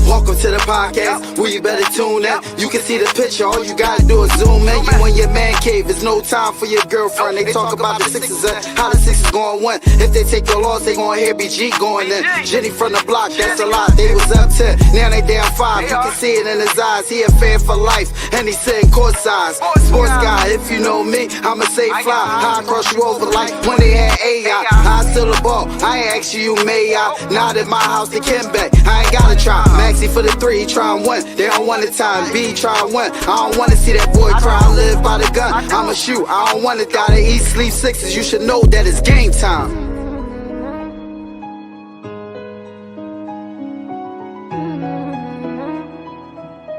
Welcome to the podcast, where you better tune in. You can see the picture, all you gotta do is zoom in. You in your man cave, it's no time for your girlfriend. They talk about the Sixers and how the Sixers gon' win. If they take your loss, they gon' hear BG going in. Jenny from the block, that's a lot. They was up 10, now they down 5. You can see it in his eyes, he a fan for life, and he sitting court size. Sports guy, if you know me, I'ma say fly. How I cross you over like when they had AI. I still the ball, I ain't ask you, may I? Not at my house, the Kimbe, I ain't gotta try. Maxi for the 3, he try and win. They don't want the time, B try and win. I don't wanna see that boy cry, I live by the gun. I'ma shoot, I don't wanna die. They eat, sleep Sixers, you should know that it's game time.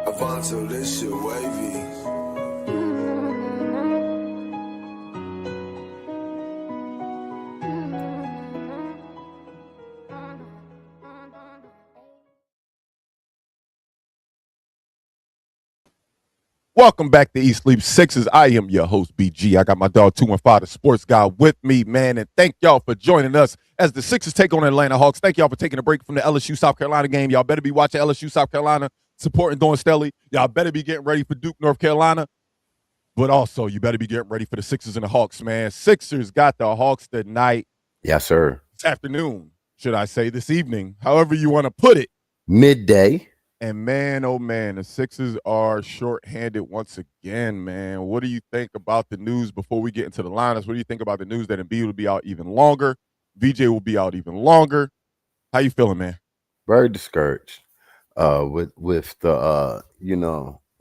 Avanto, this shit wavy. Welcome back to East Sleep Sixers. I am your host, BG. I got my dog 215, the sports guy, with me, man. And thank y'all for joining us as the Sixers take on the Atlanta Hawks. Thank y'all for taking a break from the LSU South Carolina game. Y'all better be watching LSU South Carolina, supporting Dawn Staley. Y'all better be getting ready for Duke, North Carolina. But also, you better be getting ready for the Sixers and the Hawks, man. Sixers got the Hawks tonight. Yes, sir. This afternoon, should I say this evening, however you want to put it. Midday. And man, oh man, the Sixers are shorthanded once again, man. What do you think about the news before we get into the lineups? What do you think about the news that Embiid will be out even longer? VJ will be out even longer. How you feeling, man? Very discouraged with the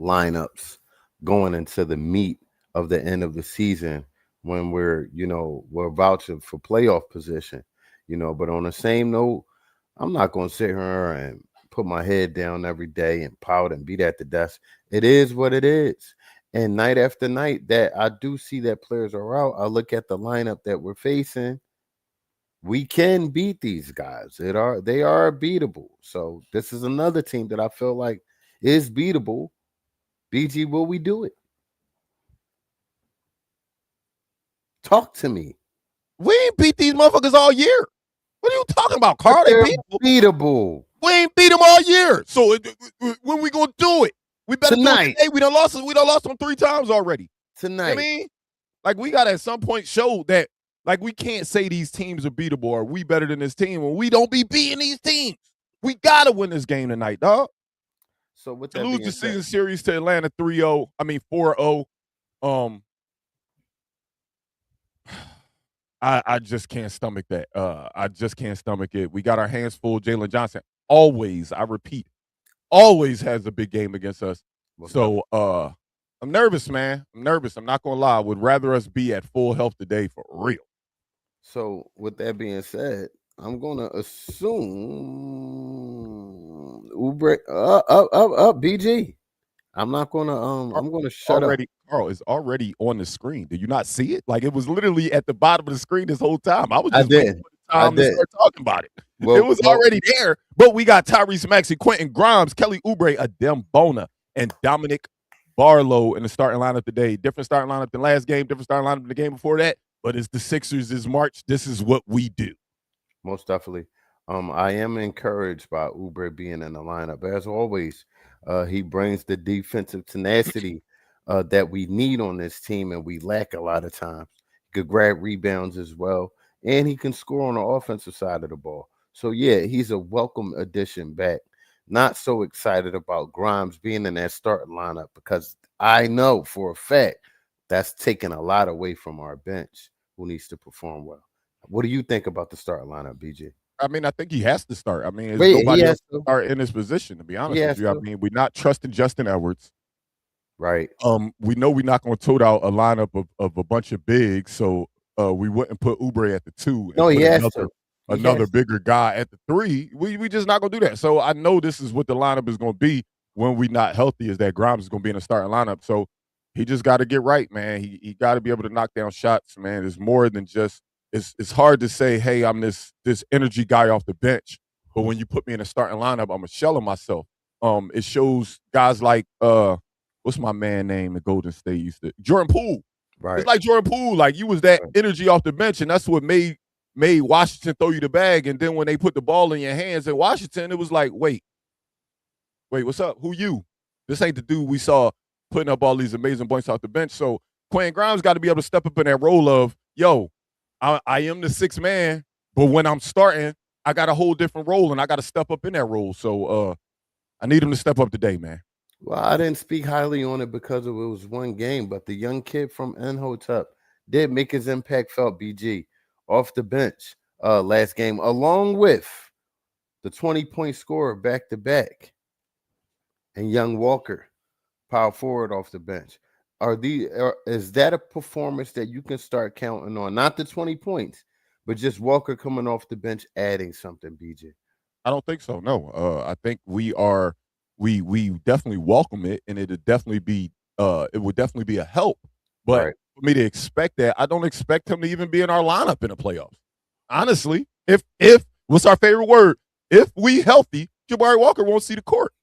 lineups going into the meat of the end of the season when we're vouching for playoff position, but on the same note, I'm not going to sit here and put my head down every day and pout and beat at the desk. It is what it is. And night after night that I do see that players are out, I look at the lineup that we're facing. We can beat these guys. They are beatable. So this is another team that I feel like is beatable. BG, will we do it? Talk to me. We ain't beat these motherfuckers all year. What are you talking about, Carl? They're beatable. We ain't beat them all year. So when we gonna do it? We better tonight. Do it today. We done lost them 3 times already. Tonight. You know what I mean? Like, we gotta at some point show that, like, we can't say these teams are beatable or we better than this team when we don't be beating these teams. We gotta win this game tonight, dog. So with to that lose being the said, season series to Atlanta 4-0. I just can't stomach that. I just can't stomach it. We got our hands full. Jalen Johnson always, I repeat, always has a big game against us. So I'm nervous, man. I'm nervous. I'm not gonna lie. I would rather us be at full health today for real. So with that being said, I'm gonna assume Uber up BG. I'm not gonna I'm gonna shut up. Carl is already on the screen. Did you not see it? Like, it was literally at the bottom of the screen this whole time. I was just waiting for the time to start talking about it. Well, it was already there. But we got Tyrese Maxey, Quentin Grimes, Kelly Oubre, Adem Bona, and Dominic Barlow in the starting lineup today. Different starting lineup than last game, different starting lineup than the game before that. But it's the Sixers this March. This is what we do. Most definitely. I am encouraged by Oubre being in the lineup. As always, he brings the defensive tenacity that we need on this team, and we lack a lot of times. He could grab rebounds as well, and he can score on the offensive side of the ball. So, yeah, he's a welcome addition back. Not so excited about Grimes being in that starting lineup because I know for a fact that's taking a lot away from our bench who needs to perform well. What do you think about the starting lineup, BJ? I mean, I think he has to start. I mean, nobody else to start in his position, to be honest with you. I mean, we're not trusting Justin Edwards. Right. We know we're not going to tote out a lineup of a bunch of bigs, so we wouldn't put Oubre at the 2. No, he has another bigger guy at the 3. We just not going to do that. So I know this is what the lineup is going to be when we're not healthy, is that Grimes is going to be in the starting lineup. So he just got to get right, man. He got to be able to knock down shots, man. It's more than just it's hard to say, hey, I'm this energy guy off the bench, but when you put me in a starting lineup, I'm a shell of myself. It shows guys like what's my man name at Golden State Jordan Poole. Right. It's like Jordan Poole, like you was that energy off the bench, and that's what made made Washington throw you the bag, and then when they put the ball in your hands in Washington, it was like, wait, what's up? Who you? This ain't the dude we saw putting up all these amazing points off the bench. So Quentin Grimes got to be able to step up in that role of, yo, I am the sixth man, but when I'm starting, I got a whole different role, and I got to step up in that role. So I need him to step up today, man. Well, I didn't speak highly on it because it was one game, but the young kid from Enhotep did make his impact felt, BG, off the bench last game, along with the 20-point scorer back-to-back and Young Walker, power forward off the bench. Is that a performance that you can start counting on? Not the 20 points, but just Walker coming off the bench adding something, BJ? I don't think so. No, I think we definitely welcome it, and it would definitely be a help. But for me to expect that, I don't expect him to even be in our lineup in the playoffs. Honestly, if what's our favorite word? If we healthy, Jabari Walker won't see the court.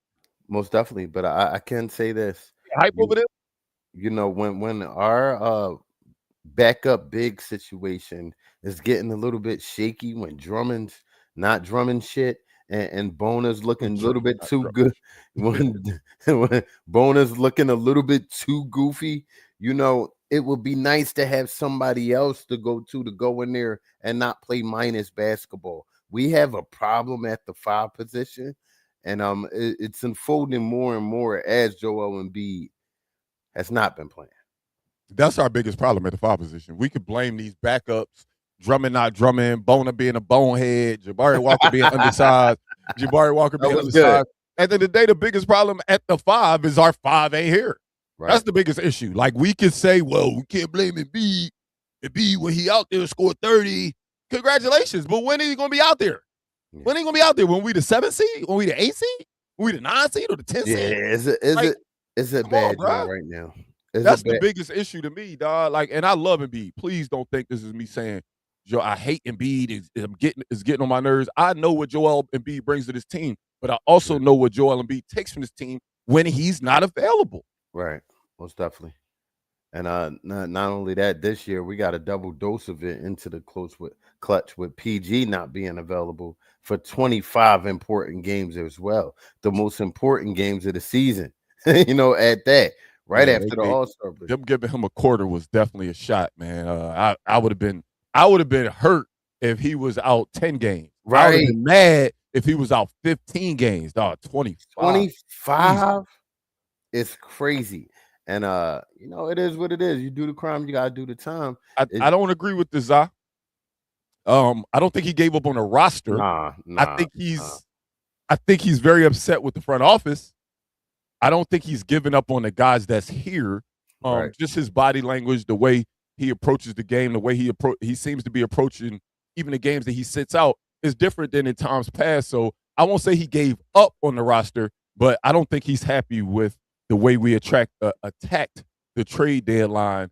Most definitely, but I can say this: hype over this. You know, when our backup big situation is getting a little bit shaky, when Drummond's not drumming shit, and Bona's looking a little bit too good, when Bona's looking a little bit too goofy, you know, it would be nice to have somebody else to go in there and not play minus basketball. We have a problem at the 5 position, and it's unfolding more and more as Joel Embiid has not been playing. That's our biggest problem at the 5 position. We could blame these backups, Drummond not drumming, Bona being a bonehead, Jabari Walker being undersized, Jabari Walker being undersized. At the end of the day, the biggest problem at the 5 is our 5 ain't here. Right. That's the biggest issue. Like, we could say, well, we can't blame Embiid. Embiid, when he out there, scored 30. Congratulations. But when is he going to be out there? Yeah. When are he going to be out there? When we the 7th seed? When we the 8th seed? When we the 9th seed or the 10th seed? Yeah, is it bad right now? That's the biggest issue to me, dog. Like, and I love Embiid. Please don't think this is me saying, Joe, I hate Embiid. Is getting on my nerves. I know what Joel Embiid brings to this team, but I also know what Joel Embiid takes from this team when he's not available. Right, most definitely. And not only that, this year we got a double dose of it into the clutch with PG not being available for 25 important games as well. The most important games of the season, you know, at that. Right after the All-Star break. Them giving him a quarter was definitely a shot, man. I would have been hurt if he was out 10 games. Right. I would have been mad if he was out 15 games, dog. 25. 25 is crazy. And you know, it is what it is. You do the crime, you gotta do the time. I don't agree with this. I don't think he gave up on the roster. Nah, I think he's very upset with the front office. I don't think he's giving up on the guys that's here. Just his body language, the way he approaches the game, the way he seems to be approaching even the games that he sits out is different than in times past. So I won't say he gave up on the roster, but I don't think he's happy with the way we attacked the trade deadline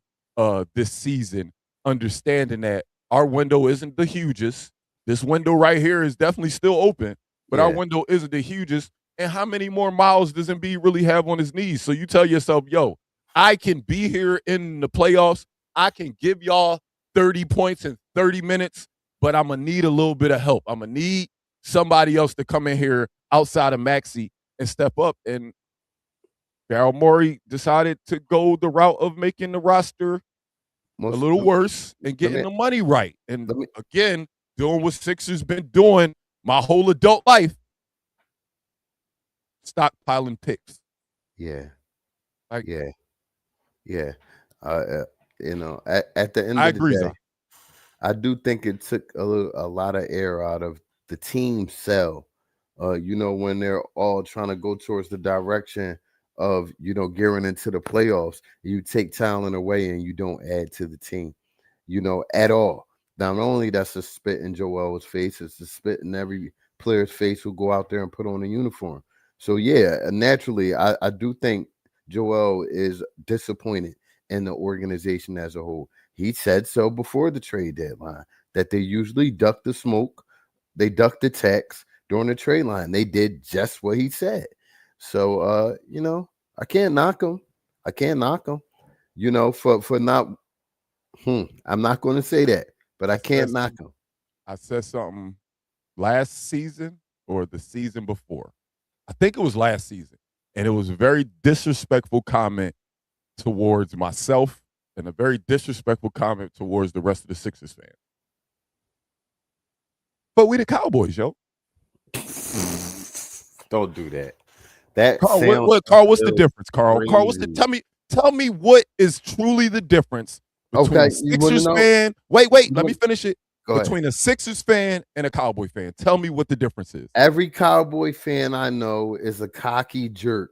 this season, understanding that our window isn't the hugest. This window right here is definitely still open, but our window isn't the hugest. And how many more miles does Embiid really have on his knees? So you tell yourself, yo, I can be here in the playoffs. I can give y'all 30 points in 30 minutes, but I'm going to need a little bit of help. I'm going to need somebody else to come in here outside of Maxey and step up. And Daryl Morey decided to go the route of making the roster a little worse and getting the money right. And again, doing what Sixers been doing my whole adult life. Stockpiling picks. Yeah. Like, yeah. You know, at the end of the day, I do think it took a lot of air out of the team cell. You know, when they're all trying to go towards the direction of, you know, gearing into the playoffs, you take talent away and you don't add to the team, you know, at all. Not only that's a spit in Joel's face, it's a spit in every player's face who go out there and put on a uniform. So, yeah, naturally, I do think Joel is disappointed in the organization as a whole. He said so before the trade deadline, that they usually duck the smoke. They duck the text during the trade line. They did just what he said. So, you know, I can't knock him. You know, for not I'm not going to say that, but I can't knock him. I said something last season or the season before. I think it was last season. And it was a very disrespectful comment towards myself and a very disrespectful comment towards the rest of the Sixers fans. But we the Cowboys, yo. Don't do that. That Carl, sounds Carl, what's the difference, Carl? crazy. Carl, tell me what is truly the difference between a Sixers fan. Wait, let me finish it. Between a Sixers fan and a Cowboy fan. Tell me what the difference is. Every Cowboy fan I know is a cocky jerk.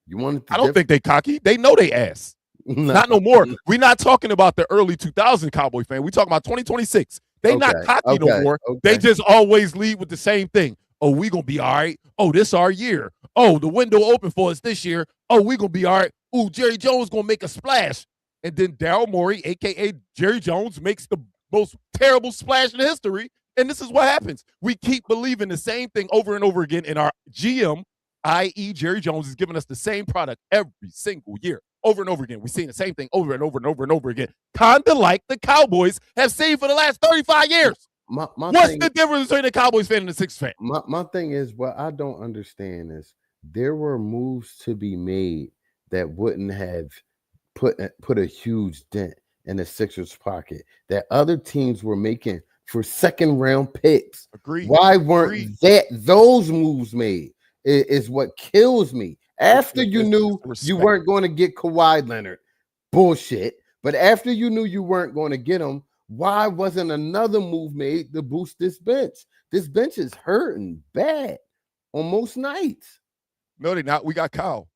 You want I don't think they cocky. They know they ass. Not no more. We're not talking about the early 2000 Cowboy fan. We talking about 2026. They not cocky no more. They just always lead with the same thing. Oh, we gonna be all right. Oh, this our year. Oh, the window open for us this year. Oh, we gonna be all right. Ooh, Jerry Jones gonna make a splash. And then Daryl Morey, a.k.a. Jerry Jones, makes the most terrible splash in history. And this is what happens. We keep believing the same thing over and over again. And our GM, i.e. Jerry Jones, is giving us the same product every single year. Over and over again. We're seeing the same thing over and over and over and over again. Kind of like the Cowboys have seen for the last 35 years. What's the difference between the Cowboys fan and the Sixers fan? My thing is, what I don't understand is there were moves to be made that wouldn't have put a huge dent in the Sixers' pocket that other teams were making for second-round picks. Agreed. Why weren't those moves made? Is what kills me. After you knew you weren't going to get Kawhi Leonard, bullshit. But after you knew you weren't going to get him, why wasn't another move made to boost this bench? This bench is hurting bad on most nights. No, they're not. We got Kyle.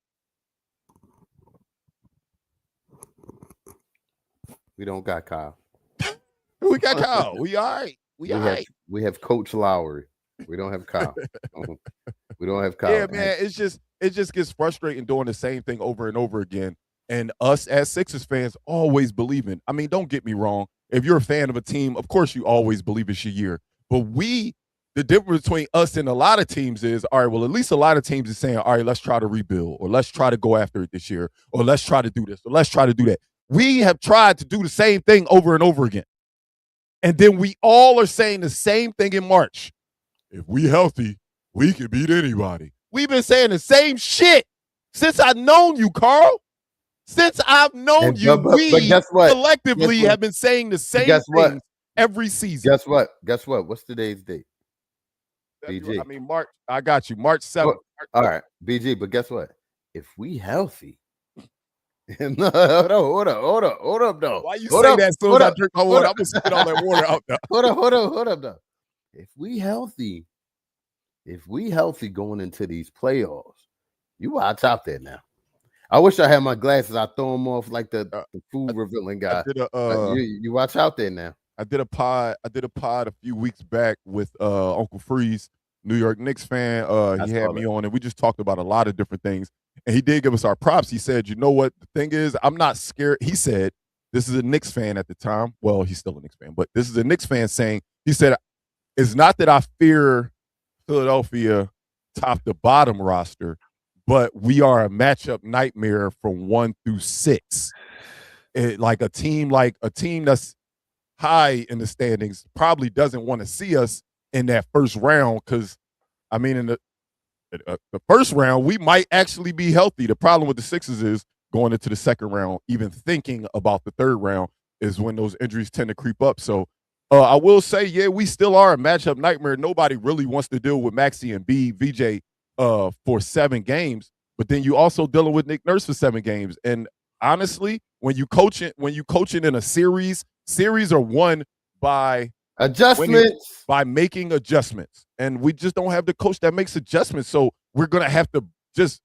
We don't got Kyle. We got Kyle. We all right. We have Coach Lowry. We don't have Kyle. We don't have Kyle. Yeah, man. It just gets frustrating doing the same thing over and over again. And us as Sixers fans always believing. I mean, don't get me wrong. If you're a fan of a team, of course you always believe it's your year. But the difference between us and a lot of teams is, all right, well, at least a lot of teams are saying, all right, let's try to rebuild, or let's try to go after it this year, or let's try to do this, or let's try to do that. We have tried to do the same thing over and over again. And then we all are saying the same thing in March. If we healthy, we can beat anybody. We've been saying the same shit since I've known you, Carl. Since I've known you, we collectively have been saying the same things every season. Guess what? What's today's date? BG. I mean, March. I got you. March 7th. All right, BG. But guess what? If we healthy, no, hold up, though. Why you say that as soon as I drink my water? I'm gonna spit all that water out now. Hold up, though. If we healthy going into these playoffs, you watch out there now. I wish I had my glasses. I throw them off like the food revealing guy. You watch out there now. I did a pod a few weeks back with Uncle Freeze, New York Knicks fan. He had me on, and we just talked about a lot of different things. And he did give us our props. He said, you know what? The thing is, I'm not scared. He said, this is a Knicks fan at the time. Well, he's still a Knicks fan, but this is a Knicks fan saying, he said, it's not that I fear Philadelphia top to bottom roster, but we are a matchup nightmare from 1 through 6. Like a team that's high in the standings probably doesn't want to see us in that first round because, I mean, in the first round, we might actually be healthy. The problem with the Sixers is going into the second round, even thinking about the third round is when those injuries tend to creep up. So I will say, yeah, we still are a matchup nightmare. Nobody really wants to deal with Maxey and VJ for 7 games, but then you also dealing with Nick Nurse for 7 games. And honestly, when you coaching in a series are won by adjustments, by making adjustments. And we just don't have the coach that makes adjustments. So we're going to have to just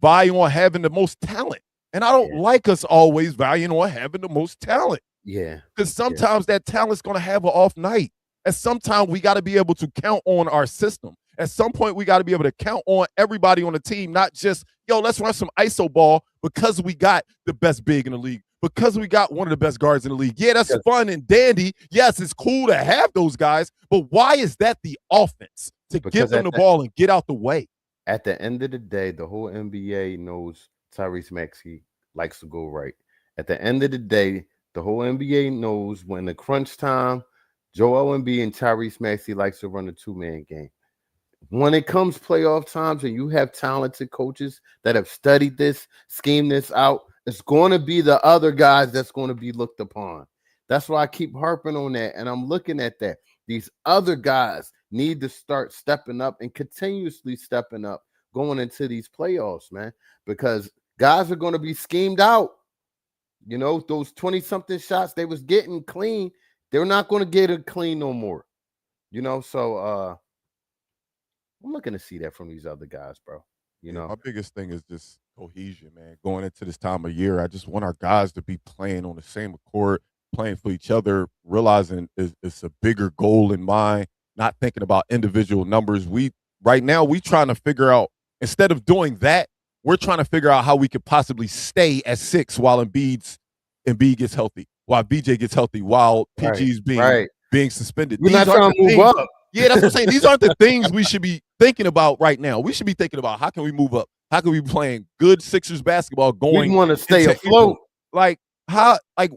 vie on having the most talent. And I don't like us always vying on having the most talent. Yeah. Because sometimes that talent's going to have an off night. And sometimes we got to be able to count on our system. At some point, we got to be able to count on everybody on the team, not just, let's run some ISO ball because we got the best big in the league, because we got one of the best guards in the league. Yeah, that's fun and dandy. Yes, it's cool to have those guys, but why is that the offense? To give them the ball and get out the way. At the end of the day, the whole NBA knows Tyrese Maxey likes to go right. At the end of the day, The whole NBA knows when the crunch time, Joel Embiid and Tyrese Maxey likes to run a 2-man game. When it comes playoff times and you have talented coaches that have studied this, schemed this out, it's going to be the other guys that's going to be looked upon. That's why I keep harping on that. And I'm looking at that. These other guys need to start stepping up and continuously stepping up going into these playoffs, man, because guys are going to be schemed out. You know, those 20-something shots they was getting clean, they're not going to get it clean no more. You know, so I'm looking to see that from these other guys, bro. You know, my biggest thing is just cohesion, man. Going into this time of year, I just want our guys to be playing on the same accord, playing for each other, realizing it's a bigger goal in mind, not thinking about individual numbers. Right now we trying to figure out, instead of doing that, we're trying to figure out how we could possibly stay at 6 while Embiid gets healthy, while BJ gets healthy, while PG's being suspended. We're not trying to move up. Yeah, that's what I'm saying. These aren't the things we should be thinking about right now. We should be thinking about how can we move up? How can we be playing good Sixers basketball going? We want to stay afloat. Like how? Like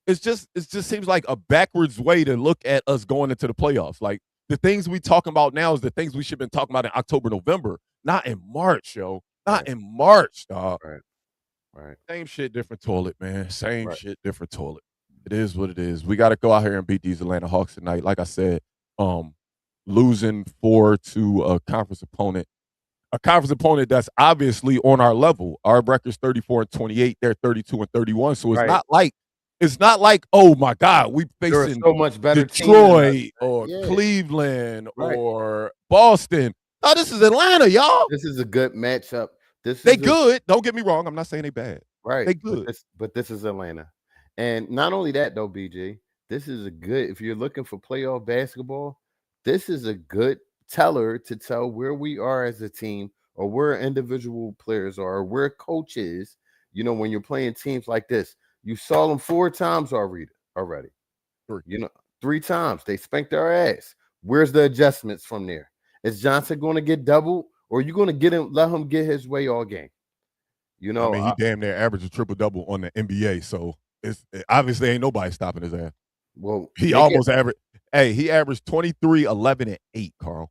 it just seems like a backwards way to look at us going into the playoffs. Like the things we talking about now is the things we should have been talking about in October, November, not in March, yo. Not in March, dog. Right. Same shit, different toilet, man. Same shit, different toilet. It is what it is. We got to go out here and beat these Atlanta Hawks tonight. Like I said, losing 4 to a conference opponent that's obviously on our level. Our record's 34-28. They're 32-31. So it's not like, oh my God, we facing so much better Detroit or Cleveland or Boston. Oh, this is Atlanta, y'all. This is a good matchup. They good. Don't get me wrong. I'm not saying they bad. Right. They good. But this is Atlanta. And not only that, though, BJ, this is a good, if you're looking for playoff basketball, this is a good teller to tell where we are as a team or where individual players are or where coaches, you know, when you're playing teams like this. You saw them 4 times already. 3 times. They spanked our ass. Where's the adjustments from there? Is Johnson going to get doubled, or are you going to let him get his way all game? You know, I mean, he damn near averaged a triple-double on the NBA, so obviously ain't nobody stopping his ass. Well, he almost averaged. Hey, he averaged 23, 11, and 8, Carl.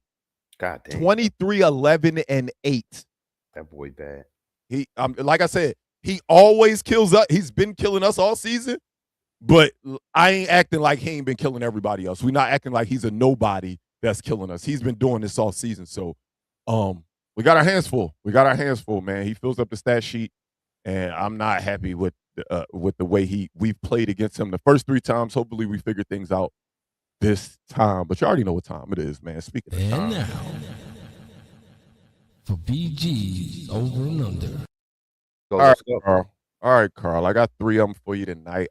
God damn. 23, 11, and 8. That boy bad. He, like I said, he always kills us. He's been killing us all season, but I ain't acting like he ain't been killing everybody else. We're not acting like he's a nobody that's killing us. He's been doing this all season. So, we got our hands full. Man. He fills up the stat sheet, and I'm not happy with the way we've played against him the first 3 times. Hopefully, we figure things out this time. But you already know what time it is, man. Speaking of time. And now, for BG's Over and Under. All right, Carl. I got 3 of them for you tonight.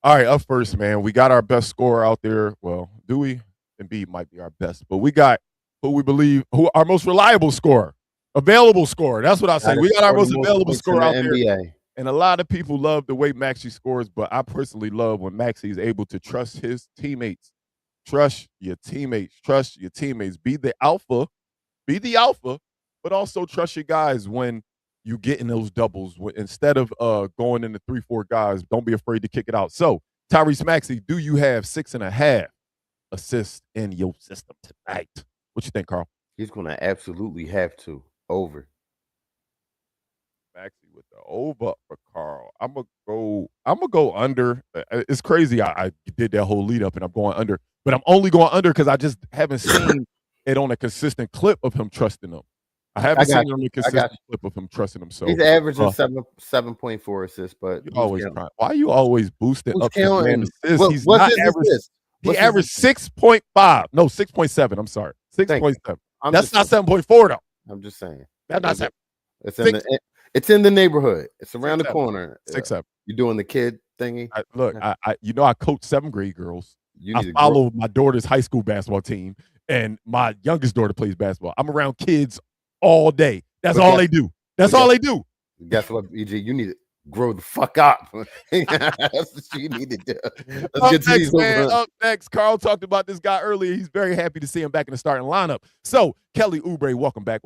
All right, up first, man. We got our best scorer out there. Well, do we? Embiid might be our best, but we got who our most reliable scorer, available scorer. That's what I say. We got our most available scorer out there. And a lot of people love the way Maxey scores, but I personally love when Maxey is able to trust his teammates. Trust your teammates. Be the alpha, but also trust your guys when you get in those doubles. Instead of going into 3-4 guys, don't be afraid to kick it out. So, Tyrese Maxey, do you have 6.5 assists in your system tonight? What you think, Carl? He's going to absolutely have to. Over. Maxey with the over for Carl. I'm gonna go under. It's crazy. I did that whole lead up and I'm going under, but I'm only going under because I just haven't seen it on a consistent clip of him trusting them. I haven't seen it on a consistent clip of him trusting them. So he's averaging 7.4 assists, but why are you always boosting up his man assists? He's not averaging. He averaged 6.5. No, 6.7. I'm sorry. 6.7. That's not 7.4 though. I'm just saying. That's not 7. It's in the neighborhood. It's around the corner. 6-7. You're doing the kid thingy. I coach 7th grade girls. I follow my daughter's high school basketball team, and my youngest daughter plays basketball. I'm around kids all day. That's all they do. Guess what, EJ? You need to grow the fuck up. That's what you need to do. Up next, Carl talked about this guy earlier. He's very happy to see him back in the starting lineup. So, Kelly Oubre, welcome back.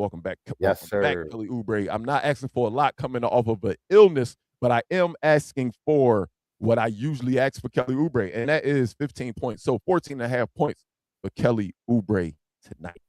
Yes, sir. Kelly Oubre. I'm not asking for a lot coming off of an illness, but I am asking for what I usually ask for Kelly Oubre, and that is 15 points. So 14 and a half points for Kelly Oubre tonight.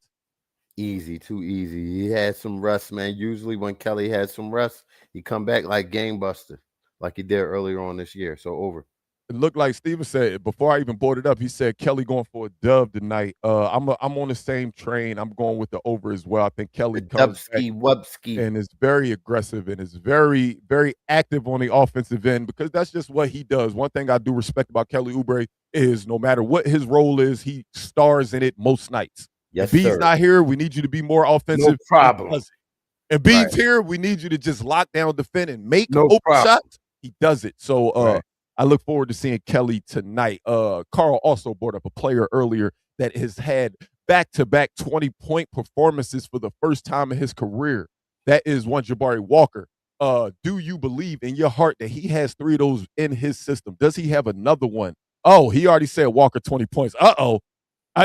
Easy, too easy. He had some rust, man. Usually when Kelly had some rust, he come back like game buster, like he did earlier on this year. So over. It looked like Steven said before I even brought it up. He said Kelly going for a dub tonight. I'm on the same train. I'm going with the over as well. I think The Kelly comes back Dubski Wubski. and is very aggressive and is very, very active on the offensive end because that's just what he does. One thing I do respect about Kelly Oubre is no matter what his role is, he stars in it most nights. Yes, if B's sir. not here, we need you to be more offensive. No problem. He does it. If B's Right. here, we need you to just lock down, defend, and make No open problem. shots. He does it. So Right. I look forward to seeing Kelly tonight. Carl also brought up a player earlier that has had back-to-back 20-point performances for the first time in his career. That is one Jabari Walker. Do you believe in your heart that he has 3 of those in his system? Does he have another one? Oh, he already said Walker 20 points. Uh-oh.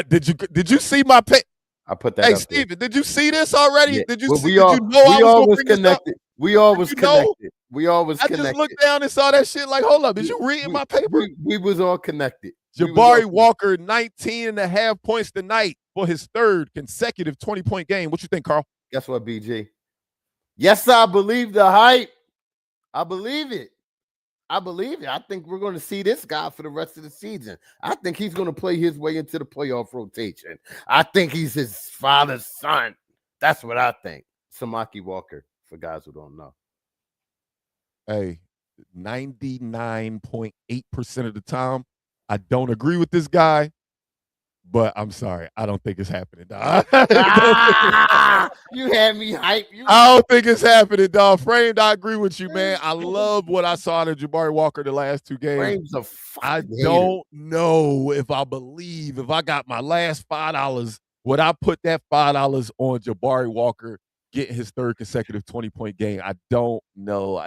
Did you see my pick? I put that Hey, up Steven, did you see this already? Yeah. Did you Well, see? Did you know I was all going was to bring this up? connected. We all was you know? connected. We all was I connected. just looked down and saw that shit like, hold up, did you read in my paper? We was all connected. Jabari Walker, 19 and a half points tonight for his third consecutive 20-point game. What you think, Carl? Guess what, BG? Yes, I believe the hype. I believe it. I believe it. I think we're going to see this guy for the rest of the season. I think he's going to play his way into the playoff rotation. I think he's his father's son. That's what I think. Samaki Walker, for guys who don't know. Hey, 99.8% of the time, I don't agree with this guy, but I'm sorry. I don't think it's happening, dog. You had me hype. I don't think it's happening, dog. Framed, I agree with you, man. I love what I saw to Jabari Walker the last 2 games. Frame's a I fucking don't know if I believe if I got my last $5, would I put that $5 on Jabari Walker getting his third consecutive 20-point game? I don't know.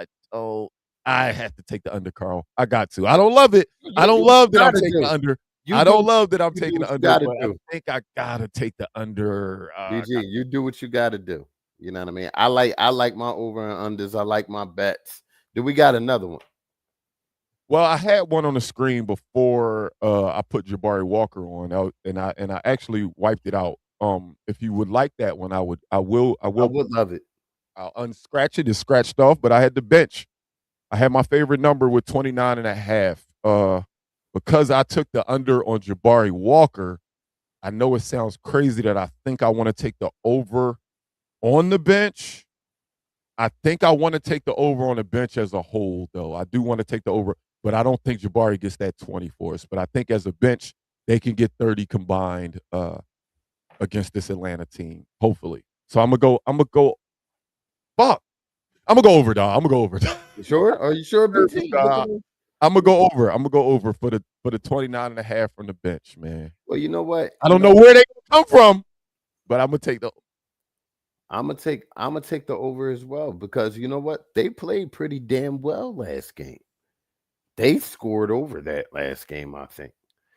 I have to take the under, Carl. I got to. I don't love it. I don't love that I'm taking the under. I don't love that I'm taking the under, but I think I gotta take the under. BG, you do what you gotta do. You know what I mean? I like my over and unders. I like my bets. Do we got another one? Well, I had one on the screen before I put Jabari Walker on, and I actually wiped it out. If you would like that one, I would love it. I'll unscratch it. It's scratched off, but I had the bench. I had my favorite number with 29 and a half. Because I took the under on Jabari Walker, I know it sounds crazy that I think I want to take the over on the bench. I think I want to take the over on the bench as a whole, though. I do want to take the over, but I don't think Jabari gets that 20 for us. But I think as a bench, they can get 30 combined against this Atlanta team, hopefully. So I'm gonna go. Fuck. I'm gonna go over, dog. I'm gonna go over. You sure? Are you sure, BG? I'm gonna go over. I'm gonna go over for the 29 and a half from the bench, man. Well, you know what? I don't know where they come from, but I'm gonna take the. I'm gonna take the over as well because you know what? They played pretty damn well last game. They scored over that last game, I think.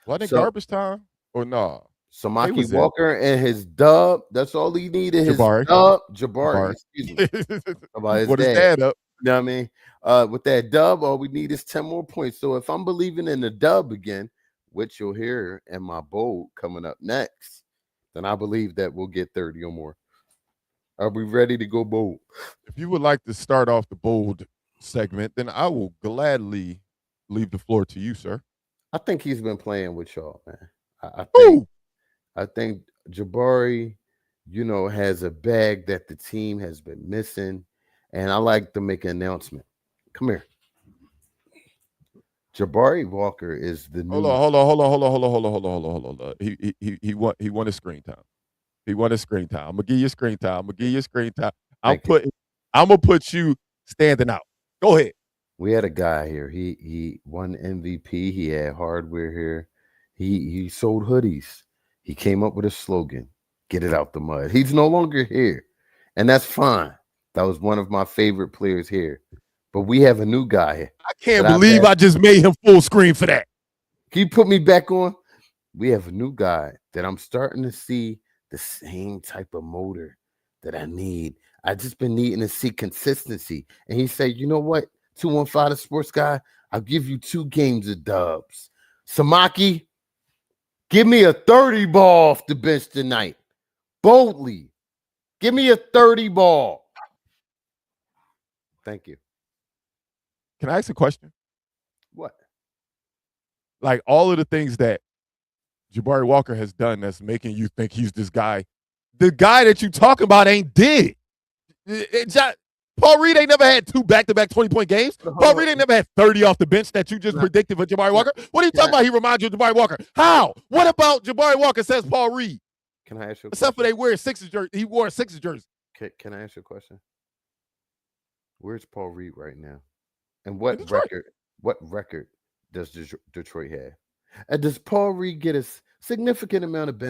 Wasn't it garbage time or no? Samaki Walker and his dub. That's all he needed. Jabari. His dub. Jabari. Excuse me. About his dad up. You know what I mean? With that dub, all we need is 10 more points. So if I'm believing in the dub again, which you'll hear in my bold coming up next, then I believe that we'll get 30 or more. Are we ready to go bold? If you would like to start off the bold segment, then I will gladly leave the floor to you, sir. I think he's been playing with y'all, man. I think Jabari, has a bag that the team has been missing. And I like to make an announcement. Come here. Jabari Walker is the new. Hold on. He won his screen time. He won his screen time. I'm gonna give you screen time. I'm gonna put you standing out. Go ahead. We had a guy here. He won MVP. He had hardware here. He sold hoodies. He came up with a slogan: "Get it out the mud." He's no longer here, and that's fine. That was one of my favorite players here. But we have a new guy here. I can't believe I just made him full screen for that. Can you put me back on? We have a new guy that I'm starting to see the same type of motor that I need. I just been needing to see consistency. And he said, you know what? 215 the Sports Guy. I'll give you 2 games of dubs. Samaki, give me a 30 ball off the bench tonight. Boldly. Give me a 30 ball. Thank you. Can I ask a question? What? Like all of the things that Jabari Walker has done that's making you think he's this guy, the guy that you talking about ain't did. Paul Reed ain't never had 2 back-to-back 20-point games. Paul Reed ain't never had 30 off the bench that you just predicted for Jabari Walker. What are you talking about? He reminds you of Jabari Walker. How? What about Jabari Walker says Paul Reed? Can I ask you a Except for question? they wear Sixers jersey. He wore a Sixers jersey. Can I ask you a question? Where's Paul Reed right now? And what Detroit. record does Detroit have? And does Paul Reed get a significant amount of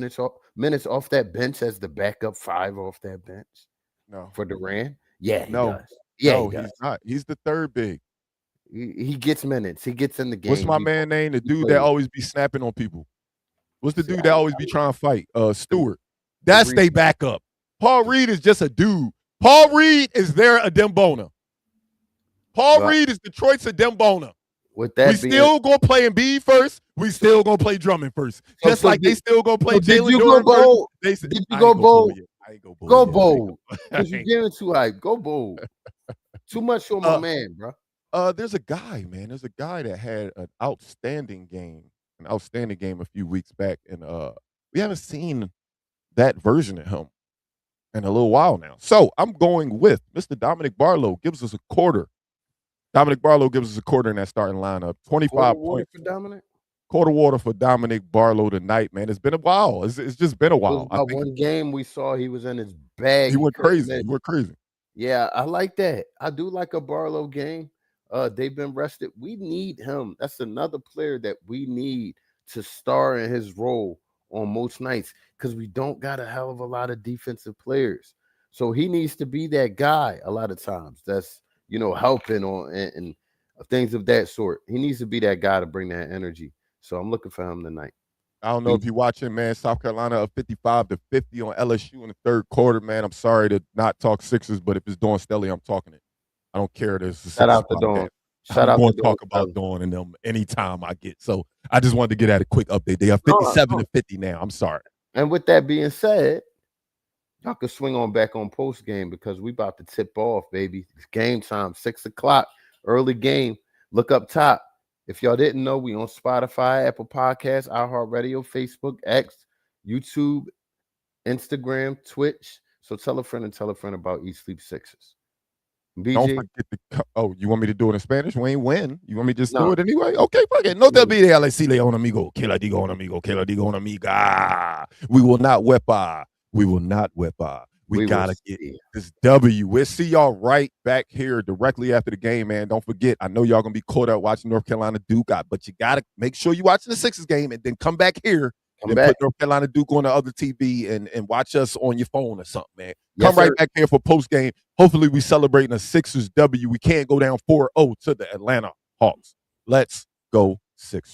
minutes off that bench as the backup 5 off that bench No. for Durant? Yeah, he No. does. Yeah, No, he does. he's not. He's the third big. He gets minutes. He gets in the game. What's my man name? The dude plays. that always be snapping on people. What's the See, dude that always be trying to fight? Stewart. the That's Reed. they backup. Paul Reed is just a dude. Paul Reed is their Adembona. Paul Well, Reed is Detroit's Adembona. With We that being, still gonna play Embiid first. We still gonna play Drummond first. Just so like they still gonna play did Jalen you go Duren first. bold? They said, Did you I go ain't go bold? yet. I ain't go bold. Go yet. I ain't bold. go- Because you're getting too hype. Go bold. Too much on my man, bro. There's a guy, man. There's a guy that had an outstanding game a few weeks back, and we haven't seen that version of him in a little while now. So I'm going with Mr. Dominic Barlow. Gives us a quarter. Dominic Barlow gives us a quarter in that starting lineup. 25 points. For Dominic. Quarter water for Dominic Barlow tonight, man. It's been a while. It's just been a It was while. I about think one game we saw he was in his bag. he went couldn't crazy. miss. He went crazy. Yeah, I like that. I do like a Barlow game. They've been rested. We need him. That's another player that we need to star in his role on most nights because we don't got a hell of a lot of defensive players. So he needs to be that guy a lot of times. That's helping on and things of that sort. He needs to be that guy to bring that energy. So I'm looking for him tonight. I don't know if you're watching, man. South Carolina up 55-50 on LSU in the third quarter, man. I'm sorry to not talk Sixers, but if it's Dawn Stelly, I'm talking it. I don't care. Shout out to Dawn. I'm going to talk about Dawn and them anytime I get. So I just wanted to get at a quick update. They are 57-50 now. I'm sorry. And with that being said, y'all can swing on back on post game because we about to tip off, baby. It's game time, 6:00, early game. Look up top. If y'all didn't know, we on Spotify, Apple Podcasts, iHeartRadio, Facebook, X, YouTube, Instagram, Twitch. So tell a friend about Eat Sleep Sixers. BG. Don't forget you want me to do it in Spanish? We ain't win. You want me to just do it anyway? Okay, fuck it. No te olvides, decirle a un amigo, que le digo a un amigo, que le digo a una amiga. We will not wepa. We will not wepa. We gotta get this W. We'll see y'all right back here directly after the game, man. Don't forget, I know y'all gonna be caught up watching North Carolina Duke, but you gotta make sure you're watching the Sixers game and then come back here and put North Carolina Duke on the other TV and watch us on your phone or something, man. Come right back here for post game. Hopefully, we celebrating a Sixers W. We can't go down 4-0 to the Atlanta Hawks. Let's go Sixers.